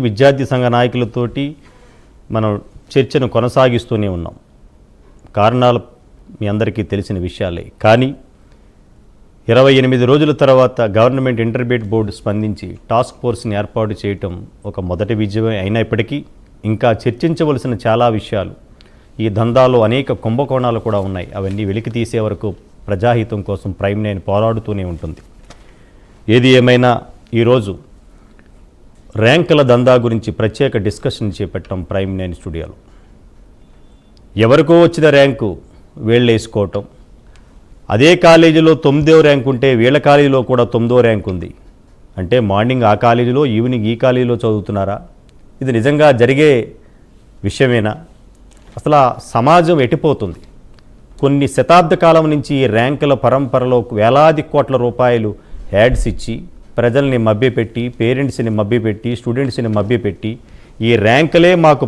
విద్యార్థి సంఘ నాయకులతోటి మనం చర్చను కొనసాగిస్తూనే ఉన్నాం. కారణాలు మీ అందరికీ తెలిసిన విషయాలే. కానీ 28 రోజుల తర్వాత గవర్నమెంట్ ఇంటర్మీడియట్ బోర్డు స్పందించి టాస్క్ ఫోర్స్ని ఏర్పాటు చేయటం ఒక మొదటి విజయమే అయినప్పటికీ ఇంకా చర్చించవలసిన చాలా విషయాలు, ఈ దందాలో అనేక కుంభకోణాలు కూడా ఉన్నాయి. అవన్నీ వెలికి తీసే వరకు ప్రజాహితం కోసం ప్రైమ్ నైన్ పోరాడుతూనే ఉంటుంది. ఏది ఏమైనా ఈరోజు ర్యాంకుల దందా గురించి ప్రత్యేక డిస్కషన్ చేపట్టాం ప్రైమ్ నైన్ స్టూడియోలో. ఎవరికో వచ్చిన ర్యాంకు వేళ్ళేసుకోవటం, అదే కాలేజీలో 9వ ర్యాంక్ ఉంటే వీళ్ళ కాలేజీలో కూడా 9వ ర్యాంక్ ఉంది అంటే మార్నింగ్ ఆ కాలేజీలో ఈవినింగ్ ఈ కాలేజీలో చదువుతున్నారా? ఇది నిజంగా జరిగే విషయమేనా? అసలు సమాజం ఎట్టిపోతుంది? కొన్ని శతాబ్ద కాలం నుంచి ఈ ర్యాంకుల పరంపరలో వేలాది కోట్ల రూపాయలు యాడ్స్ ఇచ్చి ప్రజల్ని మభ్యపెట్టి, పేరెంట్స్ని మభ్యపెట్టి, స్టూడెంట్స్ని మభ్యపెట్టి ఈ ర్యాంకులే మాకు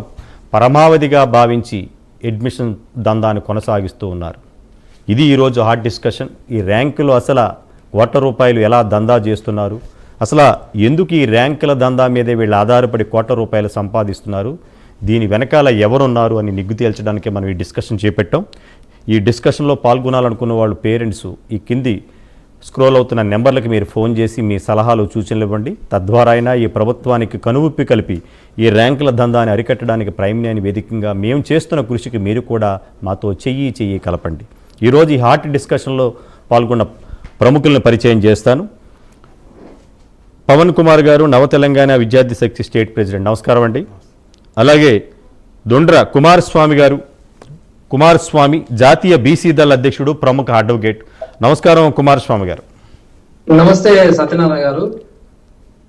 పరమావధిగా భావించి అడ్మిషన్ దందాన్ని కొనసాగిస్తూ ఉన్నారు. ఇది ఈరోజు హాట్ డిస్కషన్. ఈ ర్యాంకులు అసలు కోట్ల రూపాయలు ఎలా దందా చేస్తున్నారు, అసలు ఎందుకు ఈ ర్యాంకుల దందా మీదే వీళ్ళు ఆధారపడి కోట్ల రూపాయలు సంపాదిస్తున్నారు, దీని వెనకాల ఎవరున్నారు అని నిగ్గు తేల్చడానికే మనం ఈ డిస్కషన్ చేపట్టాం. ఈ డిస్కషన్లో పాల్గొనాలనుకున్న వాళ్ళు పేరెంట్స్ ఈ కింది స్క్రోల్ అవుతున్న నెంబర్లకు మీరు ఫోన్ చేసి మీ సలహాలు సూచనలు ఇవ్వండి. తద్వారా అయినా ఈ ప్రభుత్వానికి కనువిప్పి కలిపి ఈ ర్యాంకుల దందాన్ని అరికట్టడానికి ప్రైమ్ నైన్ వేదికగా మేము చేస్తున్న కృషికి మీరు కూడా మాతో చెయ్యి కలపండి. ఈరోజు ఈ హాట్ డిస్కషన్లో పాల్గొన్న ప్రముఖులను పరిచయం చేస్తాను. పవన్ కుమార్ గారు, నవ తెలంగాణ విద్యార్థి శక్తి స్టేట్ ప్రెసిడెంట్, నమస్కారం అండి. అలాగే దొండ్ర కుమారస్వామి గారు, కుమారస్వామి జాతీయ బీసీ దళ అధ్యక్షుడు, ప్రముఖ అడ్వకేట్. నమస్కారం కుమారస్వామి గారు. నమస్తే సత్యనారాయణ గారు.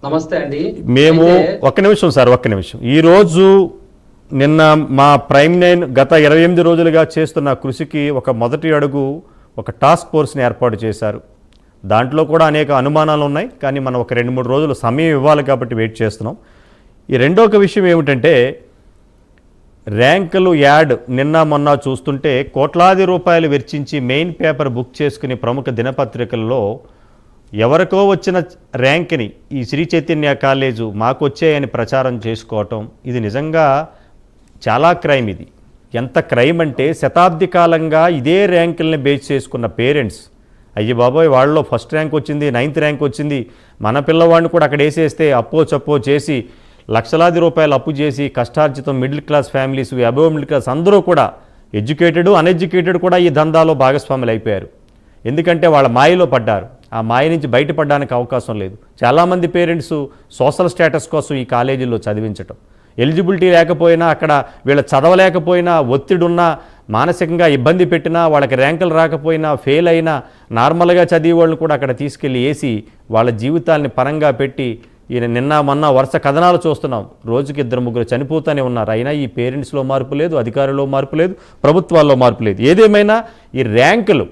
నమస్తే అండి. మేము ఒక్క నిమిషం. ఈరోజు నిన్న మా ప్రైమ్ నైన్ గత 28 రోజులుగా చేస్తున్న కృషికి ఒక మొదటి అడుగు ఒక టాస్క్ ఫోర్స్ని ఏర్పాటు చేశారు. దాంట్లో కూడా అనేక అనుమానాలు ఉన్నాయి, కానీ మనం ఒక 2-3 రోజులు సమయం ఇవ్వాలి కాబట్టి వెయిట్ చేస్తున్నాం. ఈ రెండో విషయం ఏమిటంటే, ర్యాంకులు యాడ్ నిన్న మొన్న చూస్తుంటే కోట్లాది రూపాయలు వెచ్చించి మెయిన్ పేపర్ బుక్ చేసుకుని ప్రముఖ దినపత్రికల్లో ఎవరికో వచ్చిన ర్యాంక్ని ఈ శ్రీ చైతన్య కాలేజు మాకు వచ్చాయని ప్రచారం చేసుకోవటం, ఇది నిజంగా చాలా క్రైమ్. ఇది ఎంత క్రైమ్ అంటే, శతాబ్ది కాలంగా ఇదే ర్యాంకుల్ని బేస్ చేసుకున్న పేరెంట్స్, అయ్యి బాబోయ్ వాళ్ళలో ఫస్ట్ ర్యాంక్ వచ్చింది, 9th ర్యాంక్ వచ్చింది, మన పిల్లవాడిని కూడా అక్కడ వేసేస్తే అప్పో చప్పో చేసి లక్షలాది రూపాయలు అప్పు చేసి కష్టార్జితం middle class families, above middle class అందరూ కూడా ఎడ్యుకేటెడ్, అన్ఎడ్యుకేటెడ్ కూడా ఈ దందాలో భాగస్వాములు అయిపోయారు. ఎందుకంటే వాళ్ళ మాయలో పడ్డారు. ఆ మాయ నుంచి బయటపడడానికి అవకాశం లేదు. చాలామంది పేరెంట్స్ సోషల్ స్టేటస్ కోసం ఈ కాలేజీల్లో చదివించటం, ఎలిజిబిలిటీ లేకపోయినా, అక్కడ వీళ్ళ చదవలేకపోయినా, ఒత్తిడి ఉన్నా, మానసికంగా ఇబ్బంది పెట్టినా, వాళ్ళకి ర్యాంకులు రాకపోయినా, ఫెయిల్ అయినా నార్మల్గా చదివే వాళ్ళని కూడా అక్కడ తీసుకెళ్ళి వేసి వాళ్ళ జీవితాలని పరంగా పెట్టి ఈయన నిన్న మొన్న వరుస కథనాలు చూస్తున్నాం. రోజుకి 2-3 చనిపోతూనే ఉన్నారు. అయినా ఈ పేరెంట్స్లో మార్పు లేదు, అధికారుల్లో మార్పు లేదు, ప్రభుత్వాల్లో మార్పు లేదు. ఏదేమైనా ఈ ర్యాంకులు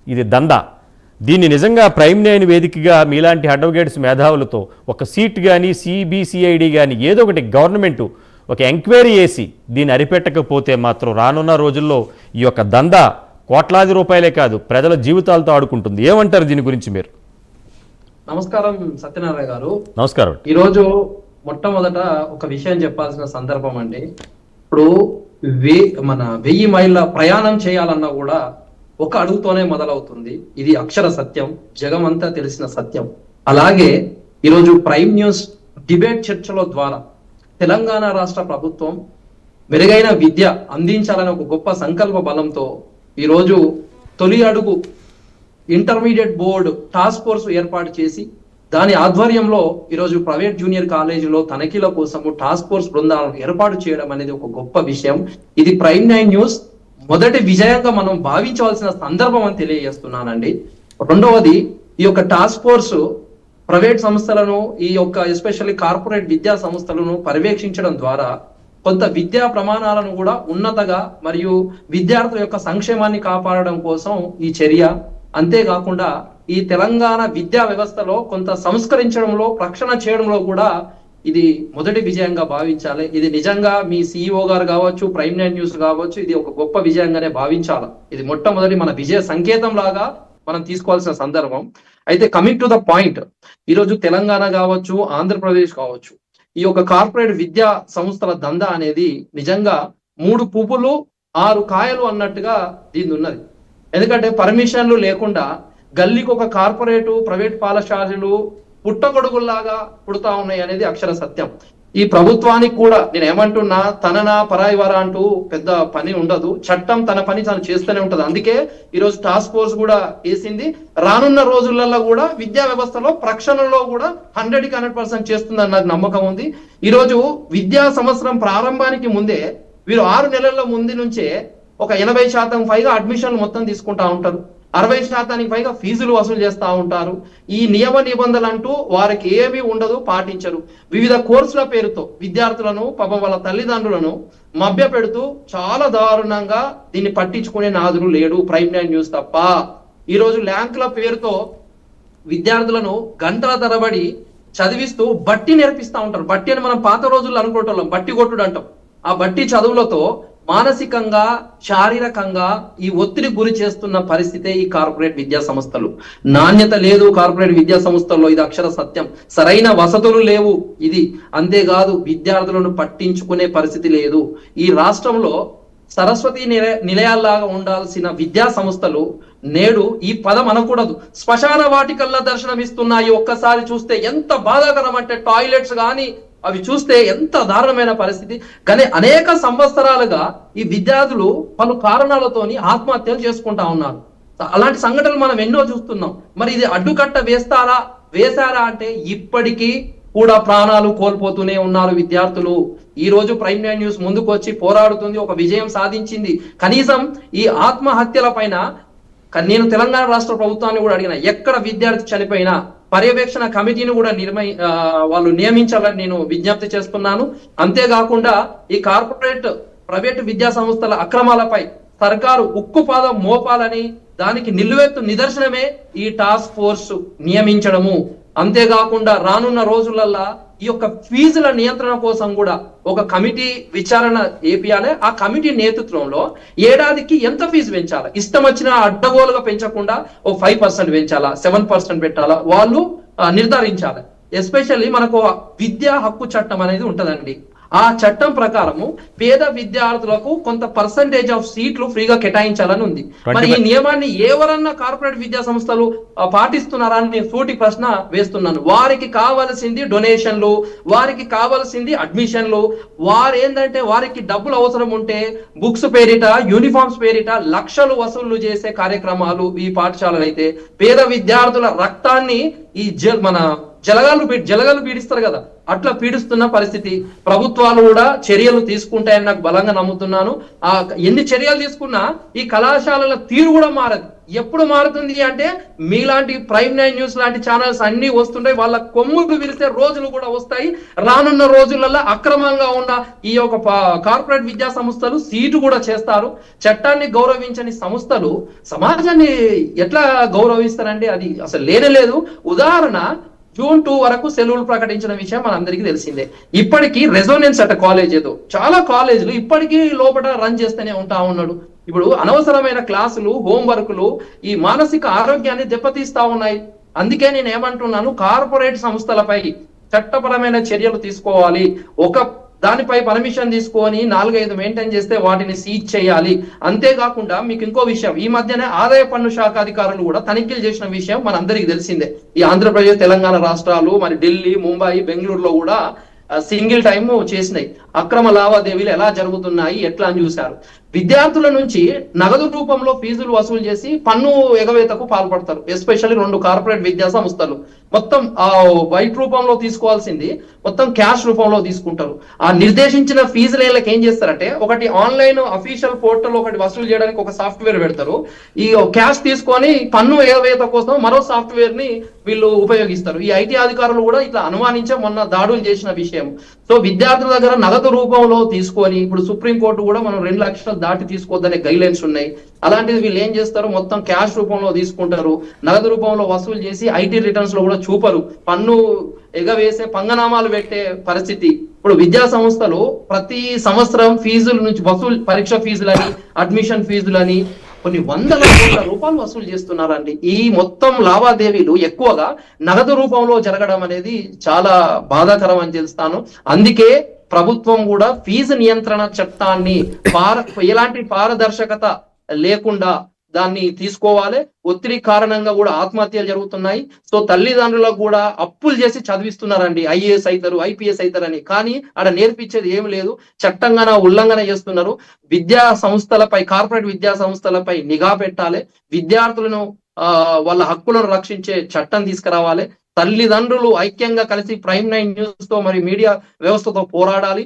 ఇది దందా. దీన్ని నిజంగా ప్రైమ్ నైన్ వేదికగా మీలాంటి అడ్వకేట్స్ మేధావులతో ఒక సీట్ కానీ, సిబిసిఐడి కానీ ఏదో ఒకటి గవర్నమెంటు ఒక ఎంక్వైరీ చేసి దీన్ని అరిపెట్టకపోతే మాత్రం రానున్న రోజుల్లో ఈ యొక్క దందా కోట్లాది రూపాయలే కాదు, ప్రజల జీవితాలతో ఆడుకుంటుంది. ఏమంటారు దీని గురించి మీరు? నమస్కారం సత్యనారాయణ గారు. నమస్కారం. ఈరోజు మొట్టమొదట ఒక విషయం చెప్పాల్సిన సందర్భం అండి. ఇప్పుడు మన 1000 మైళ్ళ ప్రయాణం చేయాలన్నా కూడా ఒక అడుగుతోనే మొదలవుతుంది. ఇది అక్షర సత్యం, జగమంతా తెలిసిన సత్యం. అలాగే ఈరోజు ప్రైమ్ న్యూస్ డిబేట్ చర్చల ద్వారా తెలంగాణ రాష్ట్ర ప్రభుత్వం మెరుగైన విద్య అందించాలని ఒక గొప్ప సంకల్ప బలంతో ఈరోజు తొలి అడుగు ఇంటర్మీడియట్ బోర్డు టాస్క్ ఫోర్స్ ఏర్పాటు చేసి దాని ఆధ్వర్యంలో ఈరోజు ప్రైవేట్ జూనియర్ కాలేజీలో తనిఖీల కోసము టాస్క్ ఫోర్స్ బృందాలను ఏర్పాటు చేయడం అనేది ఒక గొప్ప విషయం. ఇది ప్రైమ్ నైన్ న్యూస్ మొదటి విజయంగా మనం భావించవలసిన సందర్భం అని తెలియజేస్తున్నానండి. రెండవది, ఈ యొక్క టాస్క్ ఫోర్స్ ప్రైవేట్ సంస్థలను, ఈ యొక్క ఎస్పెషల్లీ కార్పొరేట్ విద్యా సంస్థలను పర్యవేక్షించడం ద్వారా కొంత విద్యా ప్రమాణాలను కూడా ఉన్నతగా మరియు విద్యార్థుల యొక్క సంక్షేమాన్ని కాపాడడం కోసం ఈ చర్య. అంతేకాకుండా ఈ తెలంగాణ విద్యా వ్యవస్థలో కొంత సంస్కరించడంలో, రక్షణ చేయడంలో కూడా ఇది మొదటి విజయంగా భావించాలి. ఇది నిజంగా మీ సిఇఓ గారు కావచ్చు, ప్రైమ్ నైన్ న్యూస్ కావచ్చు, ఇది ఒక గొప్ప విజయంగానే భావించాలి. ఇది మొట్టమొదటి మన విజయ సంకేతం లాగా మనం తీసుకోవాల్సిన సందర్భం. అయితే కమింగ్ టు ద పాయింట్, ఈరోజు తెలంగాణ కావచ్చు, ఆంధ్రప్రదేశ్ కావచ్చు, ఈ యొక్క కార్పొరేట్ విద్యా సంస్థల దందా అనేది నిజంగా 3 పువ్వులు 6 కాయలు అన్నట్టుగా దీని ఉన్నది. ఎందుకంటే పర్మిషన్లు లేకుండా గల్లీకి ఒక కార్పొరేటు ప్రైవేట్ పాఠశాలలు పుట్టగొడుగుల్లాగా పుడతా ఉన్నాయి అనేది అక్షర సత్యం. ఈ ప్రభుత్వానికి కూడా నేను ఏమంటున్నా, తననా పరాయి వారా అంటూ పెద్ద పని ఉండదు. చట్టం తన పని తను చేస్తూనే ఉంటది. అందుకే ఈరోజు టాస్క్ ఫోర్స్ కూడా వేసింది. రానున్న రోజులలో కూడా విద్యా వ్యవస్థలో ప్రక్షాళనలో కూడా 100కి 100% చేస్తుందని నాకు నమ్మకం ఉంది. ఈరోజు విద్యా సంవత్సరం ప్రారంభానికి ముందే వీరు 6 నెలల ముందు నుంచే ఒక 80% పైగా అడ్మిషన్లు మొత్తం తీసుకుంటా ఉంటారు. 60% పైగా ఫీజులు వసూలు చేస్తా ఉంటారు. ఈ నియమ నిబంధనలు అంటూ వారికి ఏమీ ఉండదు, పాటించరు. వివిధ కోర్సుల పేరుతో విద్యార్థులను పాపం వాళ్ళ తల్లిదండ్రులను మభ్య పెడుతూ చాలా దారుణంగా దీన్ని పట్టించుకునే నాదురు లేడు, ప్రైమ్ 9 న్యూస్ తప్ప. ఈ రోజు ల్యాంకుల పేరుతో విద్యార్థులను గంటల తరబడి చదివిస్తూ బట్టి నేర్పిస్తా ఉంటారు. బట్టి అని మనం పాత రోజుల్లో అనుకుంటాం, బట్టి కొట్టుడు అంటాం. ఆ బట్టి చదువులతో మానసికంగా శారీరకంగా ఈ ఒత్తిడి గురి చేస్తున్న పరిస్థితే ఈ కార్పొరేట్ విద్యా సంస్థలు. నాణ్యత లేదు కార్పొరేట్ విద్యా సంస్థల్లో, ఇది అక్షర సత్యం. సరైన వసతులు లేవు ఇది. అంతేకాదు విద్యార్థులను పట్టించుకునే పరిస్థితి లేదు. ఈ రాష్ట్రంలో సరస్వతి నిలయాల్లాగా ఉండాల్సిన విద్యా సంస్థలు నేడు ఈ పదం అనకూడదు, శ్మశాన వాటికల్లా దర్శనం ఇస్తున్నాయి. ఒక్కసారి చూస్తే ఎంత బాధాకరం అంటే టాయిలెట్స్ కానీ అవి చూస్తే ఎంత దారుణమైన పరిస్థితి. కానీ అనేక సంవత్సరాలుగా ఈ విద్యార్థులు పలు కారణాలతోని ఆత్మహత్యలు చేసుకుంటా ఉన్నారు. అలాంటి సంఘటనలు మనం ఎన్నో చూస్తున్నాం. మరి ఇది అడ్డుకట్ట వేశారా అంటే ఇప్పటికీ కూడా ప్రాణాలు కోల్పోతూనే ఉన్నారు విద్యార్థులు. ఈ రోజు ప్రైమ్ 9 న్యూస్ ముందుకు వచ్చి పోరాడుతుంది, ఒక విజయం సాధించింది. కనీసం ఈ ఆత్మహత్యల పైన నేను తెలంగాణ రాష్ట్ర ప్రభుత్వాన్ని కూడా అడిగిన, ఎక్కడ విద్యార్థి చనిపోయినా పర్యవేక్షణ కమిటీని కూడా వాళ్ళు నియమించాలని నేను విజ్ఞప్తి చేస్తున్నాను. అంతేకాకుండా ఈ కార్పొరేట్ ప్రైవేటు విద్యా సంస్థల అక్రమాలపై సర్కారు ఉక్కుపాదం మోపాలని, దానికి నిలువెత్తు నిదర్శనమే ఈ టాస్క్ ఫోర్స్ నియమించడము. అంతేకాకుండా రానున్న రోజులల్లా ఈ యొక్క ఫీజుల నియంత్రణ కోసం కూడా ఒక కమిటీ విచారణ ఏపీయాలి. ఆ కమిటీ నేతృత్వంలో ఏడాదికి ఎంత ఫీజు పెంచాలా, ఇష్టం వచ్చిన అడ్డగోలుగా పెంచకుండా ఓ 5% పెంచాలా, 7% పెట్టాలా, వాళ్ళు నిర్ధారించాలి. ఎస్పెషల్లీ మనకు విద్యా హక్కు చట్టం అనేది ఉంటదండి. ఆ చట్టం ప్రకారము పేద విద్యార్థులకు కొంత పర్సంటేజ్ ఆఫ్ సీట్లు ఫ్రీగా కేటాయించాలని ఉంది. మరి ఈ నియమాన్ని ఎవరన్నా కార్పొరేట్ విద్యా సంస్థలు పాటిస్తున్నారా అని నేను సూటి ప్రశ్న వేస్తున్నాను. వారికి కావాల్సింది డొనేషన్లు, వారికి కావాల్సింది అడ్మిషన్లు. వారు ఏంటంటే వారికి డబ్బులు అవసరం ఉంటే బుక్స్ పేరిట, యూనిఫామ్స్ పేరిట లక్షలు వసూళ్లు చేసే కార్యక్రమాలు ఈ పాఠశాలలు అయితే, పేద విద్యార్థుల రక్తాన్ని ఈ మన జలగాలు పీడిస్తారు కదా, అట్లా పీడిస్తున్న పరిస్థితి. ప్రభుత్వాలు కూడా చర్యలు తీసుకుంటాయని నాకు బలంగా నమ్ముతున్నాను. ఆ ఎన్ని చర్యలు తీసుకున్నా ఈ కళాశాలల తీరు కూడా మారదు. ఎప్పుడు మారుతుంది అంటే మీలాంటి ప్రైమ్ 9 న్యూస్ లాంటి ఛానల్స్ అన్ని వస్తుంటాయి, వాళ్ళ కొమ్ములు విరిసే రోజులు కూడా వస్తాయి. రానున్న రోజులలో అక్రమంగా ఉన్న ఈ యొక్క కార్పొరేట్ విద్యా సంస్థలు సీటు కూడా చేస్తారు. చట్టాన్ని గౌరవించని సంస్థలు సమాజాన్ని ఎట్లా గౌరవిస్తారంటే అది అసలు లేనేలేదు. ఉదాహరణ, జూన్ 2 వరకు సెలవులు ప్రకటించిన విషయం మనందరికీ తెలిసిందే. ఇప్పటికీ రెజోనెన్స్ అట కాలేజ్ ఏదో, చాలా కాలేజీలు ఇప్పటికీ లోపల రన్ చేస్తూనే ఉంటా ఉన్నాడు. ఇప్పుడు అనవసరమైన క్లాసులు, హోంవర్క్లు ఈ మానసిక ఆరోగ్యాన్ని దెబ్బతీస్తా ఉన్నాయి. అందుకే నేను ఏమంటున్నాను, కార్పొరేట్ సంస్థలపై చట్టపరమైన చర్యలు తీసుకోవాలి. దానిపై పర్మిషన్ తీసుకొని 4-5 మెయింటైన్ చేస్తే వాటిని సీజ్ చేయాలి. అంతేకాకుండా మీకు ఇంకో విషయం, ఈ మధ్యనే ఆదాయ పన్ను శాఖ అధికారులు కూడా తనిఖీలు చేసిన విషయం మనందరికీ తెలిసిందే. ఈ ఆంధ్రప్రదేశ్, తెలంగాణ రాష్ట్రాలు, మరి ఢిల్లీ, ముంబై, బెంగళూరులో కూడా సింగిల్ టైమ్ చేసినాయి. అక్రమ లావాదేవీలు ఎలా జరుగుతున్నాయి, ఎట్లా అని చూశారు. విద్యార్థుల నుంచి నగదు రూపంలో ఫీజులు వసూలు చేసి పన్ను ఎగవేతకు పాల్పడతారు. ఎస్పెషల్లీ 2 కార్పొరేట్ విద్యా సంస్థలు మొత్తం వైట్ రూపంలో తీసుకోవాల్సింది మొత్తం క్యాష్ రూపంలో తీసుకుంటారు. ఆ నిర్దేశించిన ఫీజులకి ఏం చేస్తారంటే, ఒకటి ఆన్లైన్ అఫీషియల్ పోర్టల్ ఒకటి వసూలు చేయడానికి ఒక సాఫ్ట్వేర్ పెడతారు. ఈ క్యాష్ తీసుకొని పన్ను ఎగవేత కోసం మరో సాఫ్ట్వేర్ ని వీళ్ళు ఉపయోగిస్తారు. ఈ ఐటీ అధికారులు కూడా ఇట్లా అనుమానించే మొన్న దాడులు చేసిన విషయం. సో విద్యార్థుల దగ్గర నగదు రూపంలో తీసుకొని, ఇప్పుడు సుప్రీంకోర్టు కూడా మనం 2 లక్షలు దాటి తీసుకోవద్దనే గైడ్లైన్స్ ఉన్నాయి. అలాంటిది వీళ్ళు ఏం చేస్తారు, మొత్తం క్యాష్ రూపంలో తీసుకుంటారు, నగదు రూపంలో వసూలు చేసి ఐటీ రిటర్న్స్ లో కూడా చూపరు, పన్ను ఎగవేసే పంగనామాలు పెట్టే పరిస్థితి. ఇప్పుడు విద్యా సంస్థలు ప్రతి సంవత్సరం ఫీజుల నుంచి పరీక్ష ఫీజులని, అడ్మిషన్ ఫీజులని కొన్ని వందల కోట్ల రూపాయలు వసూలు చేస్తున్నారండి. ఈ మొత్తం లావాదేవీలు ఎక్కువగా నగదు రూపంలో జరగడం అనేది చాలా బాధాకరం అని తెలుస్తాను. అందుకే ప్రభుత్వం కూడా ఫీజు నియంత్రణ చట్టాన్ని ఎలాంటి పారదర్శకత లేకుండా దాన్ని తీసుకోవాలి. ఒత్తిడి కారణంగా కూడా ఆత్మహత్యలు జరుగుతున్నాయి. సో తల్లిదండ్రులకు కూడా అప్పులు చేసి చదివిస్తున్నారండి, ఐఏఎస్ అవుతారు, ఐపీఎస్ అవుతారని. కానీ ఆడ నేర్పించేది ఏమి లేదు, చట్టంగా ఉల్లంఘన చేస్తున్నారు. విద్యా సంస్థలపై, కార్పొరేట్ విద్యా సంస్థలపై నిఘా పెట్టాలి. విద్యార్థులను వాళ్ళ హక్కులను రక్షించే చట్టం తీసుకురావాలి. తల్లిదండ్రులు ఐక్యంగా కలిసి ప్రైమ్9 న్యూస్ తో మరి మీడియా వ్యవస్థతో పోరాడాలి.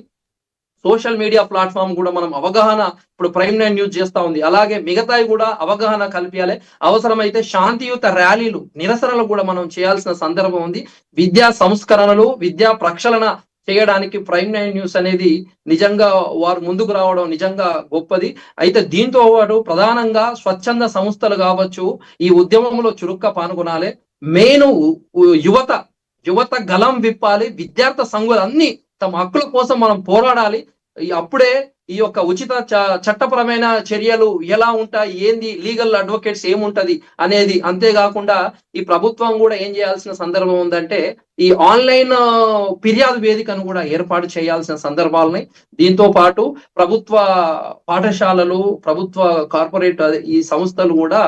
సోషల్ మీడియా ప్లాట్ఫామ్ కూడా మనం అవగాహన ఇప్పుడు ప్రైమ్9 న్యూస్ చేస్తా ఉంది, అలాగే మిగతాయి కూడా అవగాహన కల్పించాలి. అవసరమైతే శాంతియుత ర్యాలీలు, నిరసనలు కూడా మనం చేయాల్సిన సందర్భం ఉంది. విద్యా సంస్కరణలు, విద్యా ప్రక్షాళన చేయడానికి ప్రైమ్9 న్యూస్ అనేది నిజంగా వారు ముందుకు రావడం నిజంగా గొప్పది. అయితే దీంతో పాటు ప్రధానంగా స్వచ్ఛంద సంస్థలు కావచ్చు ఈ ఉద్యమంలో చురుగ్గా పాల్గొనాలి. మెయిన్ యువత గలం విప్పాలి. విద్యార్థి సంఘాలు అన్ని తమ హక్కుల కోసం మనం పోరాడాలి. అప్పుడే ఈ యొక్క ఉచిత చట్టపరమైన చర్యలు ఎలా ఉంటాయి, ఏంది లీగల్ అడ్వకేట్స్ ఏముంటది అనేది. అంతేకాకుండా ఈ ప్రభుత్వం కూడా ఏం చేయాల్సిన సందర్భం ఉందంటే ఈ ఆన్లైన్ ఫిర్యాదు వేదికను కూడా ఏర్పాటు చేయాల్సిన సందర్భాలని. దీంతో పాటు ప్రభుత్వ పాఠశాలలు, ప్రభుత్వ కార్పొరేట్ ఈ సంస్థలు కూడా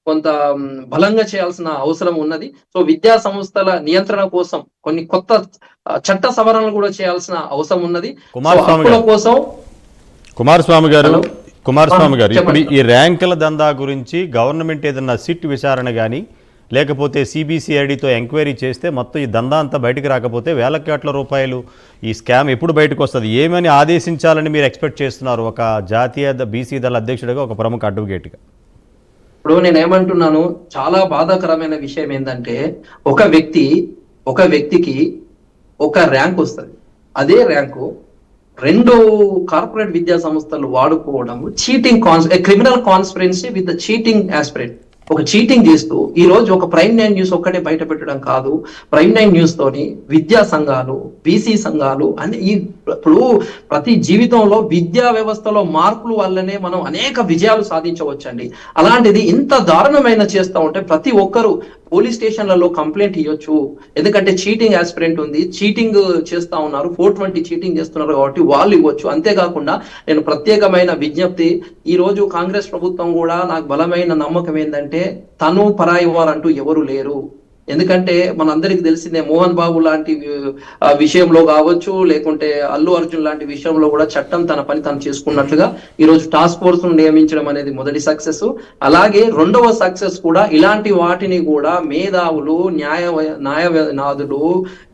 కొంత బలంగా చేయాల్సిన అవసరం ఉన్నది. సో విద్యా సంస్థల నియంత్రణ కోసం కొన్ని కొత్త చట్ట సవరణలు కూడా చేయాల్సిన అవసరం ఉన్నది. కుమారస్వామి గారు ఇప్పుడు ఈ ర్యాంకుల దందా గురించి గవర్నమెంట్ ఏదన్నా సిట్ విచారణ కానీ లేకపోతే సిబిసిఐడితో ఎంక్వైరీ చేస్తే మొత్తం ఈ దందా అంతా బయటకు రాకపోతే వేల కోట్ల రూపాయలు ఈ స్కామ్ ఎప్పుడు బయటకు వస్తుంది, ఏమని ఆదేశించాలని మీరు ఎక్స్పెక్ట్ చేస్తున్నారు ఒక జాతీయ బీసీ దళ అధ్యక్షుడిగా, ఒక ప్రముఖ అడ్వకేట్గా? ఇప్పుడు నేను ఏమంటున్నాను, చాలా బాధాకరమైన విషయం ఏంటంటే ఒక వ్యక్తికి ఒక ర్యాంక్ వస్తుంది. అదే ర్యాంకు 2 కార్పొరేట్ విద్యా సంస్థలు వాడుకోవడం cheating criminal conspiracy with cheating aspirant. ఒక చీటింగ్ చేస్తూ ఈ రోజు ఒక ప్రైమ్9 న్యూస్ ఒక్కటే బయట పెట్టడం కాదు, ప్రైమ్9 న్యూస్ తోని విద్యా సంఘాలు, బీసీ సంఘాలు అని ఇప్పుడు ప్రతి జీవితంలో విద్యా వ్యవస్థలో మార్పుల వల్లనే మనం అనేక విజయాలు సాధించవచ్చండి. అలాంటిది ఇంత దారుణమైన చేస్తూ ఉంటే ప్రతి ఒక్కరు పోలీస్ స్టేషన్లలో కంప్లైంట్ ఇవ్వచ్చు. ఎందుకంటే చీటింగ్ ఆస్పిరెంట్ ఉంది, చీటింగ్ చేస్తా ఉన్నారు, 420 చీటింగ్ చేస్తున్నారు కాబట్టి వాళ్ళు ఇవ్వచ్చు. అంతేకాకుండా నేను ప్రత్యేకమైన విజ్ఞప్తి, ఈ రోజు కాంగ్రెస్ ప్రభుత్వం కూడా నాకు బలమైన నమ్మకం ఏంటంటే తను పరాయి వారు అంటూ ఎవరు లేరు. ఎందుకంటే మనందరికి తెలిసిందే, మోహన్ బాబు లాంటి విషయంలో కావచ్చు, లేకుంటే అల్లు అర్జున్ లాంటి విషయంలో కూడా చట్టం తన పని తను చేసుకున్నట్లుగా ఈ రోజు టాస్క్ ఫోర్స్ ను నియమించడం అనేది మొదటి సక్సెస్. అలాగే రెండవ సక్సెస్ కూడా ఇలాంటి వాటిని కూడా మేధావులు, న్యాయనాదులు,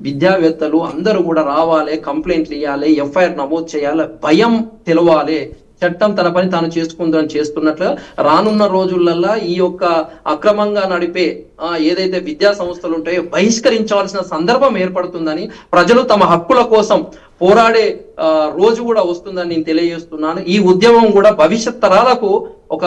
విద్యావేత్తలు అందరూ కూడా రావాలి, కంప్లైంట్లు ఇవ్వాలి, ఎఫ్ఐఆర్ నమోదు చేయాలి, భయం తెలవాలి, చట్టం తన పని తాను చేసుకుందని చేస్తున్నట్లుగా రానున్న రోజులల్లా ఈ యొక్క అక్రమంగా నడిపే ఏదైతే విద్యా సంస్థలు ఉంటాయో బహిష్కరించాల్సిన సందర్భం ఏర్పడుతుందని, ప్రజలు తమ హక్కుల కోసం పోరాడే రోజు కూడా వస్తుందని నేను తెలియజేస్తున్నాను. ఈ ఉద్యమం కూడా భవిష్యత్ తరాలకు ఒక